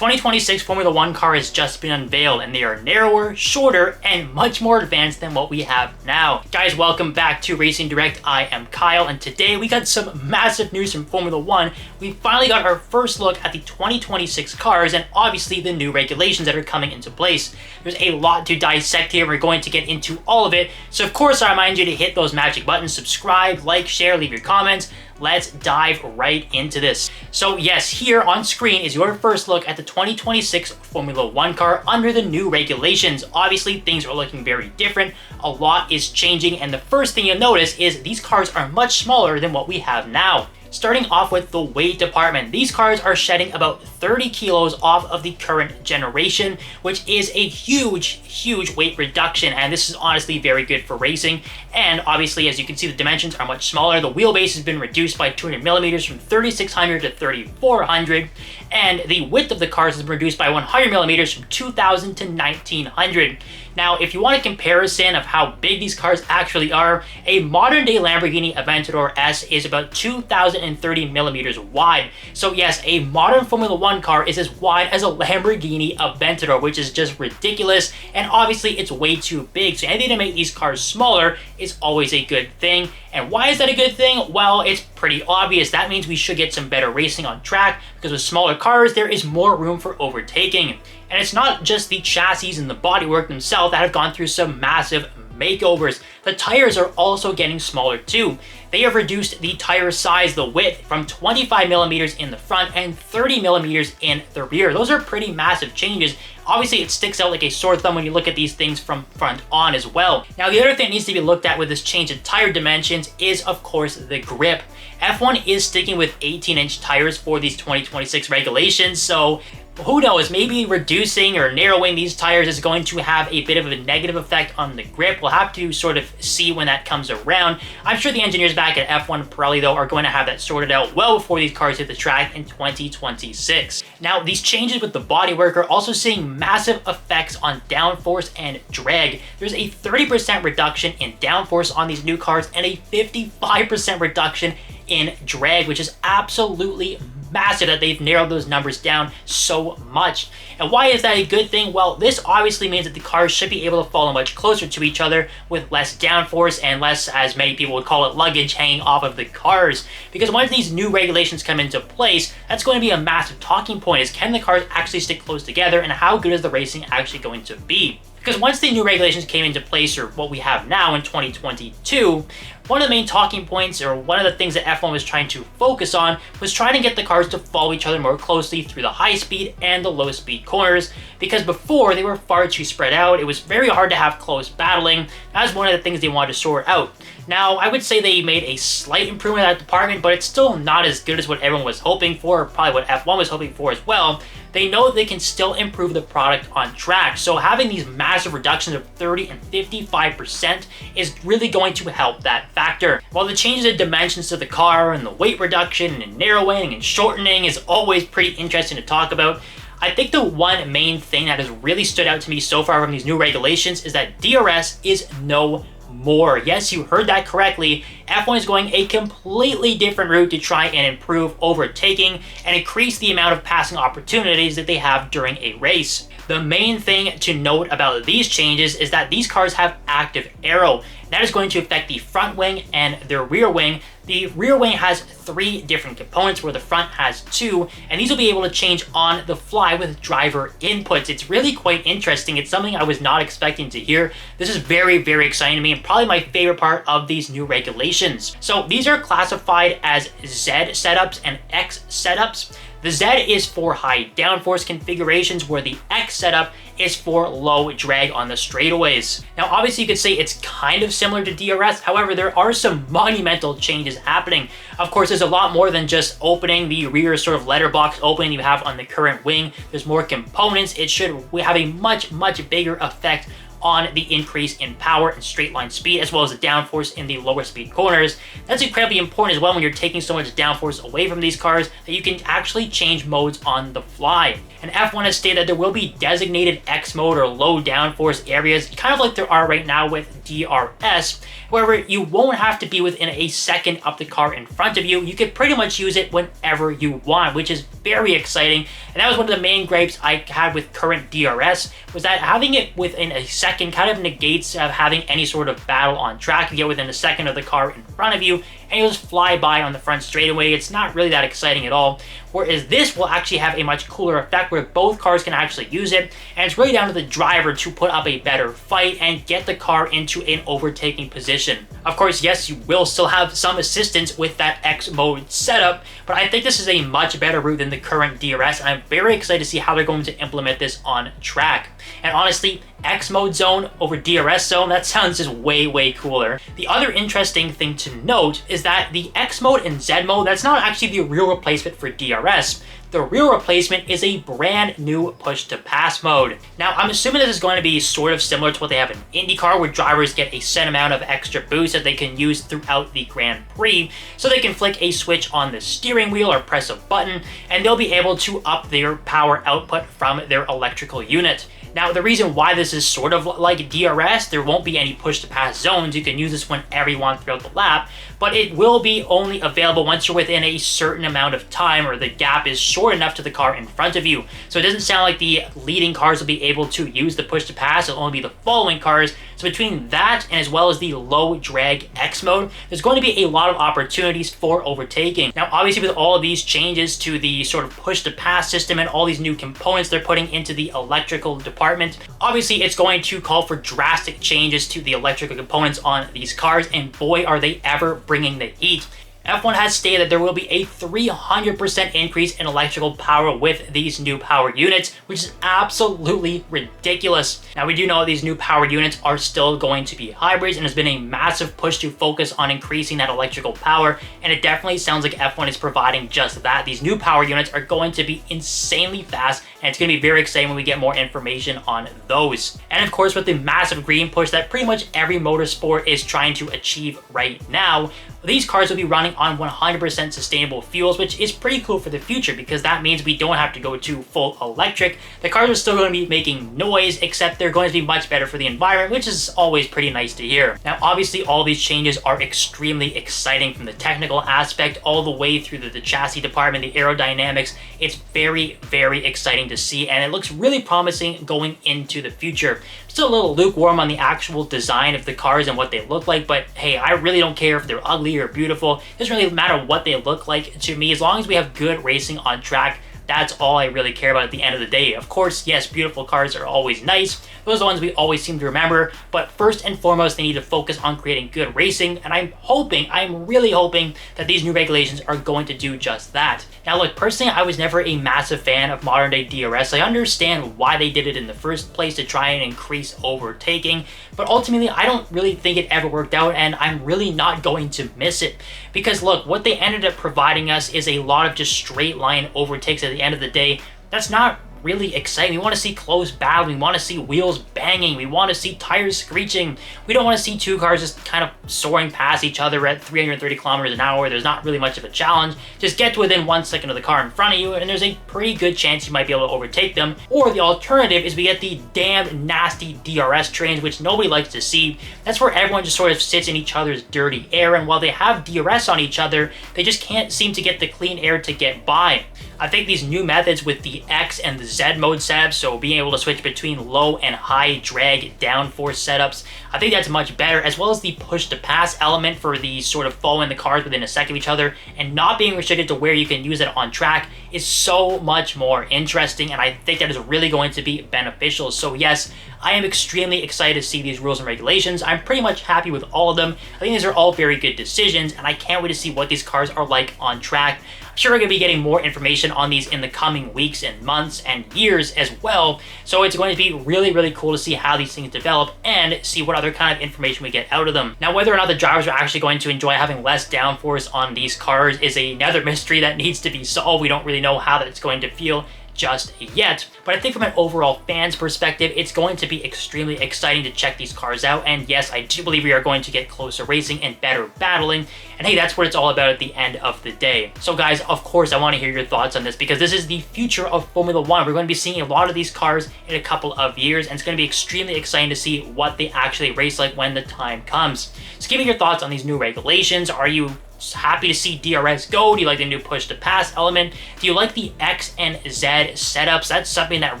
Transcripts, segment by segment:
2026 Formula One car has just been unveiled, and they are narrower, shorter, and much more advanced than what we have now. Guys, welcome back to Racing Direct. I am Kyle, and today we got some massive news from Formula One. We finally got our first look at the 2026 cars and obviously the new regulations that are coming into place. There's a lot to dissect here. We're going to get into all of it. So of course, I remind you to hit those magic buttons, subscribe, like, share, leave your comments. Let's dive right into this. So yes, here on screen is your first look at the 2026 Formula One car under the new regulations. Obviously, things are looking very different. A lot is changing, and the first thing you'll notice is these cars are much smaller than what we have now. Starting off with the weight department, these cars are shedding about 30 kilos off of the current generation, which is a huge weight reduction, and this is honestly very good for racing. And obviously, as you can see, the dimensions are much smaller. The wheelbase has been reduced by 200 millimeters from 3600 to 3400, and the width of the cars has been reduced by 100 millimeters from 2000 to 1900. Now, if you want a comparison of how big these cars actually are, a modern-day Lamborghini Aventador S is about 2030 millimeters wide. So yes, a modern Formula One car is as wide as a Lamborghini Aventador, which is just ridiculous, and obviously it's way too big. So anything to make these cars smaller is always a good thing. And why is that a good thing? Well, it's pretty obvious. That means we should get some better racing on track, because with smaller cars, there is more room for overtaking. And it's not just the chassis and the bodywork themselves that have gone through some massive makeovers. The tires are also getting smaller too. They have reduced the tire size, the width, from 25 millimeters in the front and 30 millimeters in the rear. Those are pretty massive changes. Obviously, it sticks out like a sore thumb when you look at these things from front on as well. Now, the other thing that needs to be looked at with this change in tire dimensions is, of course, the grip. F1 is sticking with 18-inch tires for these 2026 regulations, so who knows, maybe reducing or narrowing these tires is going to have a bit of a negative effect on the grip. We'll have to sort of see when that comes around. I'm sure the engineers back at F1 Pirelli, though, are going to have that sorted out well before these cars hit the track in 2026. Now, these changes with the bodywork are also seeing massive effects on downforce and drag. There's a 30% reduction in downforce on these new cars and a 55% reduction in drag, which is absolutely massive that they've narrowed those numbers down so much. And why is that a good thing? Well, this obviously means that the cars should be able to follow much closer to each other with less downforce and less, as many people would call it, luggage hanging off of the cars. Because once these new regulations come into place, that's going to be a massive talking point, is can the cars actually stick close together, and how good is the racing actually going to be? Because once the new regulations came into place, or what we have now in 2022, one of the main talking points, or one of the things that F1 was trying to focus on, was trying to get the cars to follow each other more closely through the high speed and the low speed corners, because before they were far too spread out. It was very hard to have close battling. That was one of the things they wanted to sort out. Now, I would say they made a slight improvement in that department, but it's still not as good as what everyone was hoping for, or probably what F1 was hoping for as well. They know that they can still improve the product on track, so having these massive reductions of 30 and 55% is really going to help that factor. While the changes in dimensions to the car and the weight reduction and narrowing and shortening is always pretty interesting to talk about, I think the one main thing that has really stood out to me so far from these new regulations is that DRS is no more. Yes, you heard that correctly. F1 is going a completely different route to try and improve overtaking and increase the amount of passing opportunities that they have during a race. The main thing to note about these changes is that these cars have active aero. That is going to affect the front wing and the rear wing. The rear wing has 3 different components, where the front has 2, and these will be able to change on the fly with driver inputs. It's really quite interesting. It's something I was not expecting to hear. This is very exciting to me, and probably my favorite part of these new regulations. So these are classified as Z setups and X setups. The Z is for high downforce configurations, where the X setup is for low drag on the straightaways. Now, obviously you could say it's kind of similar to DRS, however, there are some monumental changes happening. Of course, there's a lot more than just opening the rear sort of letterbox opening you have on the current wing. There's more components. It should have a much bigger effect on the increase in power and straight line speed, as well as the downforce in the lower speed corners. That's incredibly important as well when you're taking so much downforce away from these cars that you can actually change modes on the fly. And F1 has stated that there will be designated X mode or low downforce areas, kind of like there are right now with DRS. However, you won't have to be within a second of the car in front of you. You can pretty much use it whenever you want, which is very exciting. And that was one of the main gripes I had with current DRS, was that having it within a second kind of negates having any sort of battle on track. You get within a second of the car in front of you, and you'll just fly by on the front straightaway. It's not really that exciting at all. Whereas this will actually have a much cooler effect where both cars can actually use it, and it's really down to the driver to put up a better fight and get the car into an overtaking position. Of course, yes, you will still have some assistance with that X mode setup, but I think this is a much better route than the current DRS, and I'm very excited to see how they're going to implement this on track. And honestly, X mode zone over DRS zone, that sounds just way cooler. The other interesting thing to note is that the X mode and Z mode, that's not actually the real replacement for DRS. The real replacement is a brand new push to pass mode. Now, I'm assuming this is going to be sort of similar to what they have in IndyCar, where drivers get a set amount of extra boost that they can use throughout the Grand Prix, so they can flick a switch on the steering wheel or press a button, and they'll be able to up their power output from their electrical unit. Now, the reason why this is sort of like DRS, there won't be any push-to-pass zones. You can use this whenever you want throughout the lap, but it will be only available once you're within a certain amount of time or the gap is short enough to the car in front of you. So it doesn't sound like the leading cars will be able to use the push-to-pass. It'll only be the following cars. So between that and as well as the low drag X mode, there's going to be a lot of opportunities for overtaking. Now, obviously with all of these changes to the sort of push-to-pass system and all these new components they're putting into the electrical department, obviously it's going to call for drastic changes to the electrical components on these cars, and boy are they ever bringing the heat. F1 has stated that there will be a 300% increase in electrical power with these new power units, which is absolutely ridiculous. Now, we do know these new power units are still going to be hybrids, and there's been a massive push to focus on increasing that electrical power, and it definitely sounds like F1 is providing just that. These new power units are going to be insanely fast, and it's going to be very exciting when we get more information on those. And of course, with the massive green push that pretty much every motorsport is trying to achieve right now, these cars will be running on 100% sustainable fuels, which is pretty cool for the future because that means we don't have to go to full electric. The cars are still going to be making noise, except they're going to be much better for the environment, which is always pretty nice to hear. Now, obviously, all these changes are extremely exciting from the technical aspect all the way through the chassis department, the aerodynamics. It's very exciting to see, and it looks really promising going into the future. Still a little lukewarm on the actual design of the cars and what they look like, but hey, I really don't care if they're ugly or beautiful. It doesn't really matter what they look like to me, as long as we have good racing on track. That's all I really care about at the end of the day. Of course, yes, beautiful cars are always nice. Those are the ones we always seem to remember. But first and foremost, they need to focus on creating good racing. And I'm really hoping that these new regulations are going to do just that. Now, look, personally, I was never a massive fan of modern day DRS. I understand why they did it in the first place, to try and increase overtaking. But ultimately, I don't really think it ever worked out, and I'm really not going to miss it. Because look, what they ended up providing us is a lot of just straight line overtakes at the end of the day. That's not really exciting. We want to see close battle. We want to see wheels banging. We want to see tires screeching. We don't want to see two cars just kind of soaring past each other at 330 kilometers an hour. There's not really much of a challenge. Just get to within 1 second of the car in front of you, and there's a pretty good chance you might be able to overtake them. Or the alternative is we get the damn nasty DRS trains, which nobody likes to see. That's where everyone just sort of sits in each other's dirty air, and while they have DRS on each other, they just can't seem to get the clean air to get by. I think these new methods with the X and the Z mode setups, so being able to switch between low and high drag downforce setups, I think that's much better, as well as the push to pass element for the sort of following the cars within a second of each other and not being restricted to where you can use it on track is so much more interesting, and I think that is really going to be beneficial. So yes, I am extremely excited to see these rules and regulations. I'm pretty much happy with all of them. I think these are all very good decisions, and I can't wait to see what these cars are like on track. I'm sure we're going to be getting more information on these in the coming weeks and months and years as well. So it's going to be really cool to see how these things develop and see what other kind of information we get out of them. Now, whether or not the drivers are actually going to enjoy having less downforce on these cars is another mystery that needs to be solved. We don't really know how that's going to feel just yet. But I think from an overall fan's perspective, it's going to be extremely exciting to check these cars out. And yes, I do believe we are going to get closer racing and better battling. And hey, that's what it's all about at the end of the day. So guys, of course, I want to hear your thoughts on this because this is the future of Formula One. We're going to be seeing a lot of these cars in a couple of years, and it's going to be extremely exciting to see what they actually race like when the time comes. So give me your thoughts on these new regulations. Are you happy to see DRS go? Do you like the new push to pass element? Do you like the X and Z setups? That's something that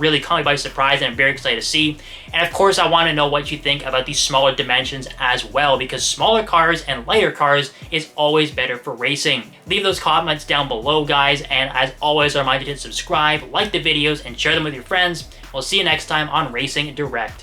really caught me by surprise and I'm very excited to see. And of course, I want to know what you think about these smaller dimensions as well, because smaller cars and lighter cars is always better for racing. Leave those comments down below, guys, and as always, I remind you to subscribe, like the videos, and share them with your friends. We'll see you next time on Racing Direct.